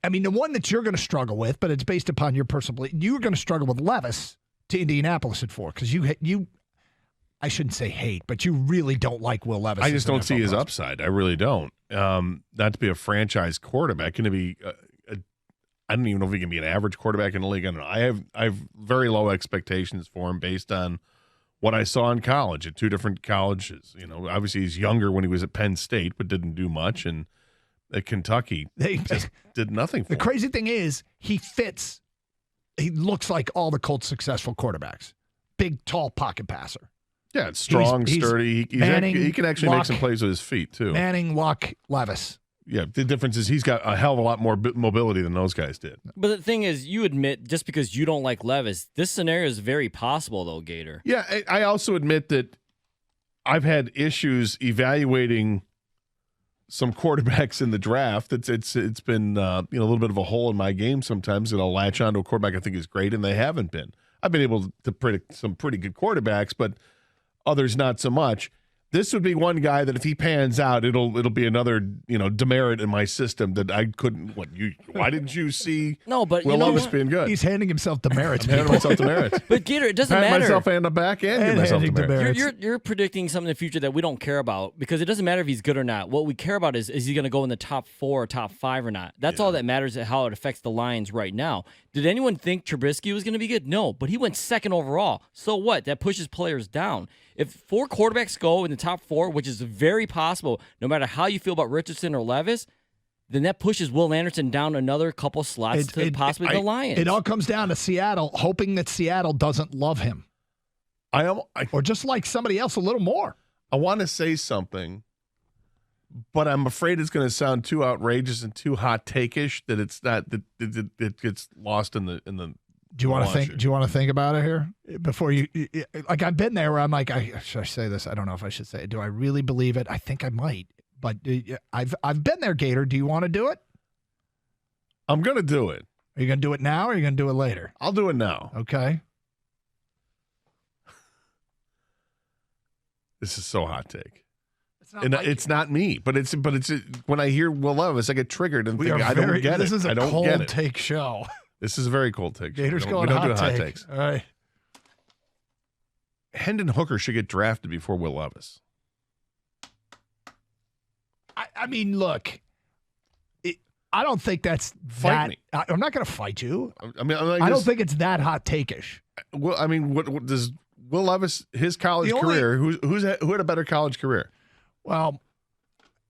I mean, the one that you're going to struggle with, but it's based upon your personal belief. You're going to struggle with Levis to Indianapolis at 4 because you. I shouldn't say hate, but you really don't like Will Levis. I just don't see his upside. I really don't. Not to be a franchise quarterback, going to be. I don't even know if he can be an average quarterback in the league. I don't know. I have very low expectations for him based on what I saw in college at 2 different colleges. Obviously he's younger when he was at Penn State, but didn't do much, and at Kentucky just did nothing for him. The crazy thing is he fits. He looks like all the Colts' successful quarterbacks. Big, tall pocket passer. Yeah, it's strong, sturdy. He can actually make some plays with his feet, too. Manning, Luck, Levis. Yeah, the difference is he's got a hell of a lot more mobility than those guys did. But the thing is, you admit, just because you don't like Levis, this scenario is very possible, though, Gator. Yeah, I also admit that I've had issues evaluating some quarterbacks in the draft. It's been a little bit of a hole in my game sometimes that I'll latch onto a quarterback I think is great, and they haven't been. I've been able to predict some pretty good quarterbacks, but others not so much. This would be one guy that if he pans out, it'll be another demerit in my system that I couldn't. Why didn't you see? No, but Will Levis being good? He's handing himself demerits. Handing myself demerits. But Gator, it doesn't Pat matter. myself and the back end. Give myself demerits. You're predicting something in the future that we don't care about because it doesn't matter if he's good or not. What we care about is he going to go in the top 4 or top 5 or not? That's all that matters. How it affects the Lions right now. Did anyone think Trubisky was going to be good? No, but he went 2nd overall. So what? That pushes players down. If 4 quarterbacks go in the top 4, which is very possible, no matter how you feel about Richardson or Levis, then that pushes Will Anderson down another couple slots to possibly the Lions. It all comes down to Seattle, hoping that Seattle doesn't love him. Or just like somebody else a little more. I want to say something, but I'm afraid it's going to sound too outrageous and too hot take-ish that it's not that it gets lost in the. Do you want to think? Do you want to think about it here before you? Like I've been there where I'm like, should I say this? I don't know if I should say it. Do I really believe it? I think I might, but I've been there, Gator. Do you want to do it? I'm going to do it. Are you going to do it now, or are you going to do it later? I'll do it now. Okay. This is so hot take. It's not me, but it's when I hear Will Levis, I get triggered and think I don't get it. This is a cold take show. This is a very cold take. Gator's we going don't hot do hot take. takes. All right. Hendon Hooker should get drafted before Will Levis. I mean, look, I don't think that's Fight me. I'm not going to fight you. I don't think it's that hot take-ish. Well, I mean, what does Will Levis, his college career, who had a better college career? Well,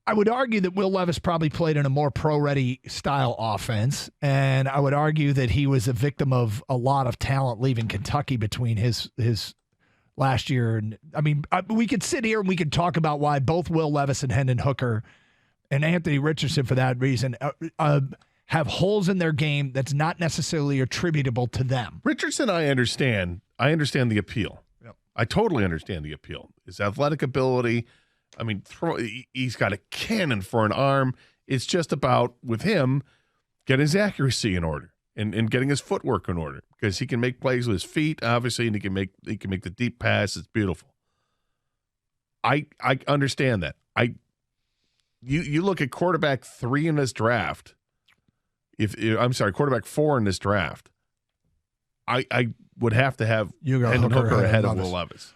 I would argue that Will Levis probably played in a more pro-ready style offense, and I would argue that he was a victim of a lot of talent leaving Kentucky between his last year. And I mean, we could sit here and we could talk about why both Will Levis and Hendon Hooker and Anthony Richardson, for that reason, have holes in their game that's not necessarily attributable to them. Richardson, I understand. I understand the appeal. Yep. I totally understand the appeal. His athletic ability. I mean, he's got a cannon for an arm. It's just about, with him, getting his accuracy in order and getting his footwork in order because he can make plays with his feet, obviously, and he can make the deep pass. It's beautiful. I understand that. You look at quarterback 3 in this draft. Quarterback 4 in this draft. I would have to have Hendon Hooker ahead of Will Levis.